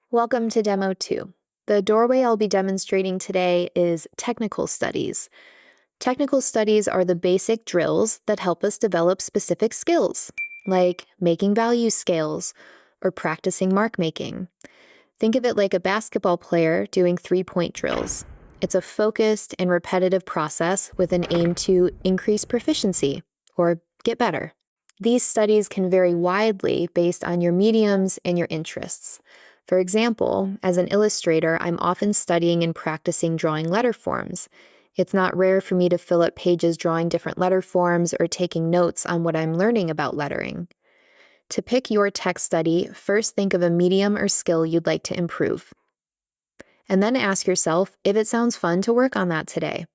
Welcome to Demo 2. The doorway I'll be demonstrating today is technical studies. Technical studies are the basic drills that help us develop specific skills, like making value scales or practicing mark making. Think of it like a basketball player doing three-point drills. It's a focused and repetitive process with an aim to increase proficiency or get better. These studies can vary widely based on your mediums and your interests. For example, as an illustrator, I'm often studying and practicing drawing letter forms. It's not rare for me to fill up pages drawing different letter forms or taking notes on what I'm learning about lettering. To pick your text study, first think of a medium or skill you'd like to improve. And then ask yourself if it sounds fun to work on that today.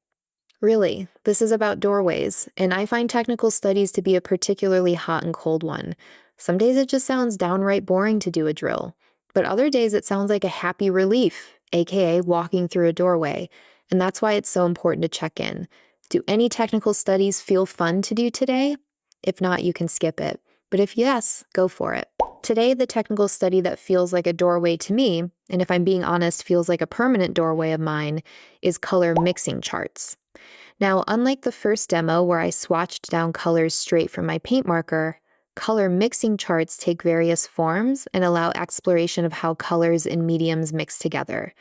Really, this is about doorways, and I find technical studies to be a particularly hot and cold one. Some days it just sounds downright boring to do a drill, but other days it sounds like a happy relief, aka walking through a doorway, and that's why it's so important to check in. Do any technical studies feel fun to do today? If not, you can skip it, but if yes, go for it. Today, the technical study that feels like a doorway to me, and if I'm being honest, feels like a permanent doorway of mine, is color mixing charts. Now, unlike the first demo where I swatched down colors straight from my paint marker, color mixing charts take various forms and allow exploration of how colors and mediums mix together.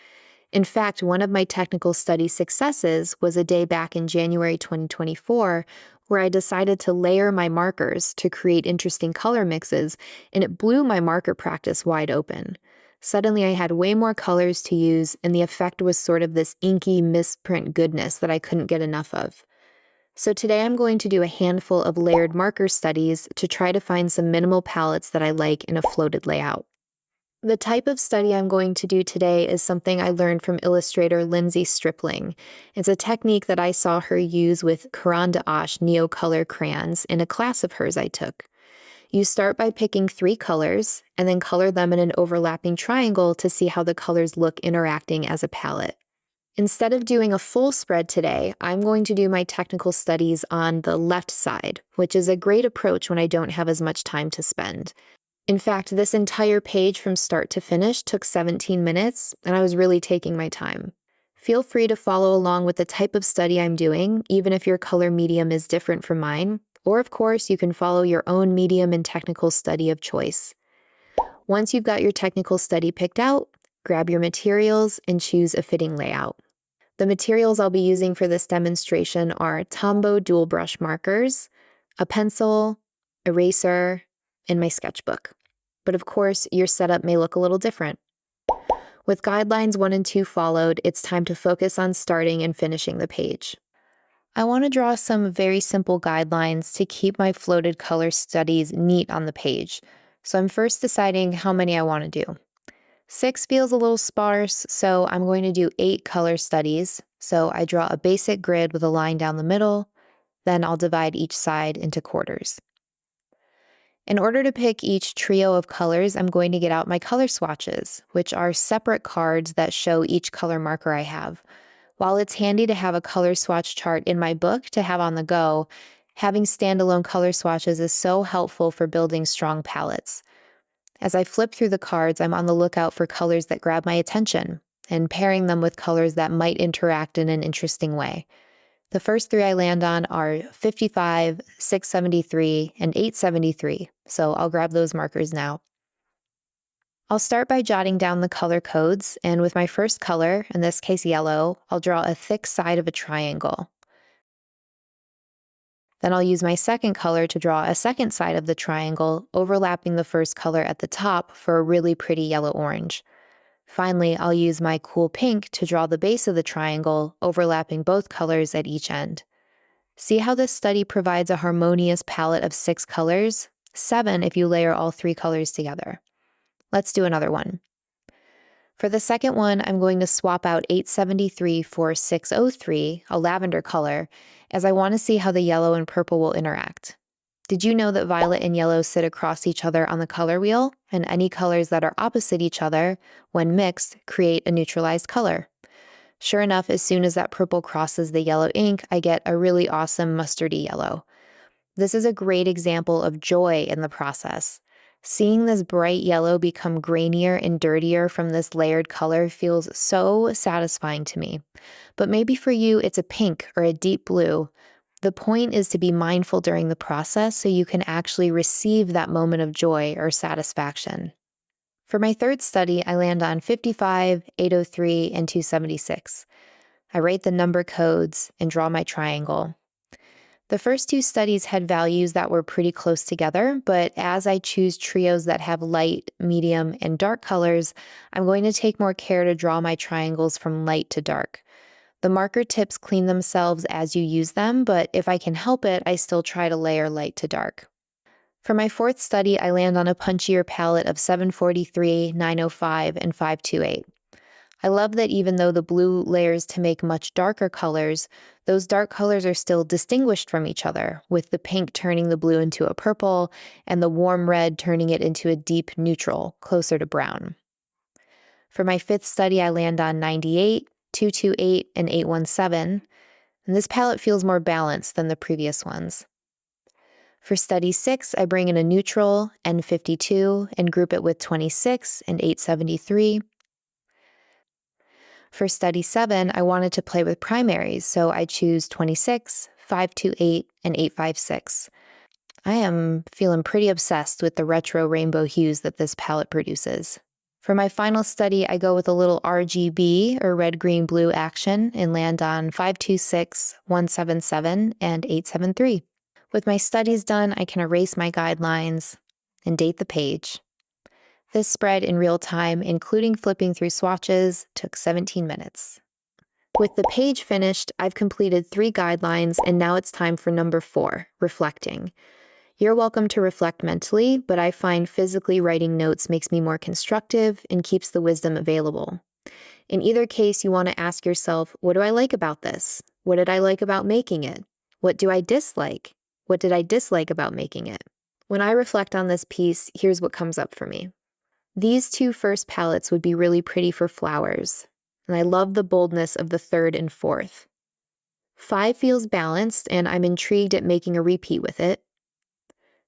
In fact, one of my technical study successes was a day back in January 2024 where I decided to layer my markers to create interesting color mixes, and it blew my marker practice wide open. Suddenly, I had way more colors to use, and the effect was sort of this inky misprint goodness that I couldn't get enough of. So today I'm going to do a handful of layered marker studies to try to find some minimal palettes that I like in a floated layout. The type of study I'm going to do today is something I learned from illustrator Lindsay Stripling. It's a technique that I saw her use with gouache Neocolor crayons in a class of hers I took. You start by picking 3 colors and then color them in an overlapping triangle to see how the colors look interacting as a palette. Instead of doing a full spread today, I'm going to do my technical studies on the left side, which is a great approach when I don't have as much time to spend. In fact, this entire page from start to finish took 17 minutes, and I was really taking my time. Feel free to follow along with the type of study I'm doing, even if your color medium is different from mine. Or, of course, you can follow your own medium and technical study of choice. Once you've got your technical study picked out, grab your materials and choose a fitting layout. The materials I'll be using for this demonstration are Tombow dual brush markers, a pencil, eraser, and my sketchbook. But of course, your setup may look a little different. With guidelines 1 and 2 followed, it's time to focus on starting and finishing the page. I want to draw some very simple guidelines to keep my floated color studies neat on the page. So I'm first deciding how many I want to do. 6 feels a little sparse, so I'm going to do 8 color studies. So I draw a basic grid with a line down the middle, then I'll divide each side into quarters. In order to pick each trio of colors, I'm going to get out my color swatches, which are separate cards that show each color marker I have. While it's handy to have a color swatch chart in my book to have on the go, having standalone color swatches is so helpful for building strong palettes. As I flip through the cards, I'm on the lookout for colors that grab my attention and pairing them with colors that might interact in an interesting way. The first 3 I land on are 55, 673, and 873, so I'll grab those markers now. I'll start by jotting down the color codes, and with my first color, in this case yellow, I'll draw a thick side of a triangle. Then I'll use my second color to draw a second side of the triangle, overlapping the first color at the top for a really pretty yellow-orange. Finally, I'll use my cool pink to draw the base of the triangle, overlapping both colors at each end. See how this study provides a harmonious palette of 6 colors? 7 if you layer all 3 colors together. Let's do another one. For the second one, I'm going to swap out 873 for 603, a lavender color, as I want to see how the yellow and purple will interact. Did you know that violet and yellow sit across each other on the color wheel, and any colors that are opposite each other, when mixed, create a neutralized color? Sure enough, as soon as that purple crosses the yellow ink, I get a really awesome mustardy yellow. This is a great example of joy in the process. Seeing this bright yellow become grainier and dirtier from this layered color feels so satisfying to me. But maybe for you, it's a pink or a deep blue. The point is to be mindful during the process so you can actually receive that moment of joy or satisfaction. For my third study, I land on 55, 803, and 276. I write the number codes and draw my triangle. The first two studies had values that were pretty close together, but as I choose trios that have light, medium, and dark colors, I'm going to take more care to draw my triangles from light to dark. The marker tips clean themselves as you use them, but if I can help it, I still try to layer light to dark. For my fourth study, I land on a punchier palette of 743, 905, and 528. I love that even though the blue layers to make much darker colors, those dark colors are still distinguished from each other, with the pink turning the blue into a purple and the warm red turning it into a deep neutral, closer to brown. For my fifth study, I land on 98, 228, and 817, and this palette feels more balanced than the previous ones. For study 6, I bring in a neutral, N52, and group it with 26 and 873. For study 7, I wanted to play with primaries, so I choose 26, 528, and 856. I am feeling pretty obsessed with the retro rainbow hues that this palette produces. For my final study, I go with a little RGB, or red, green, blue action, and land on 526, 177, and 873. With my studies done, I can erase my guidelines and date the page. This spread in real time, including flipping through swatches, took 17 minutes. With the page finished, I've completed 3 guidelines, and now it's time for number 4, reflecting. You're welcome to reflect mentally, but I find physically writing notes makes me more constructive and keeps the wisdom available. In either case, you want to ask yourself, what do I like about this? What did I like about making it? What do I dislike? What did I dislike about making it? When I reflect on this piece, here's what comes up for me. These 2 first palettes would be really pretty for flowers, and I love the boldness of the third and fourth. 5 feels balanced, and I'm intrigued at making a repeat with it.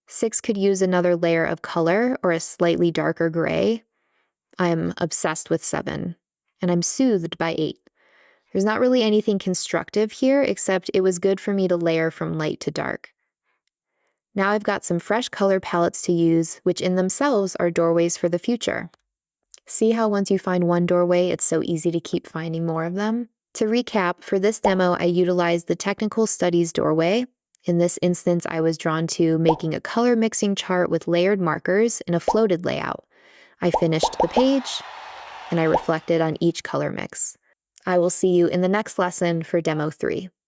6 could use another layer of color or a slightly darker gray. I'm obsessed with 7, and I'm soothed by 8. There's not really anything constructive here, except it was good for me to layer from light to dark. Now I've got some fresh color palettes to use, which in themselves are doorways for the future. See how once you find one doorway, it's so easy to keep finding more of them? To recap, for this demo, I utilized the Technical Studies doorway. In this instance, I was drawn to making a color mixing chart with layered markers in a floated layout. I finished the page, and I reflected on each color mix. I will see you in the next lesson for Demo 3.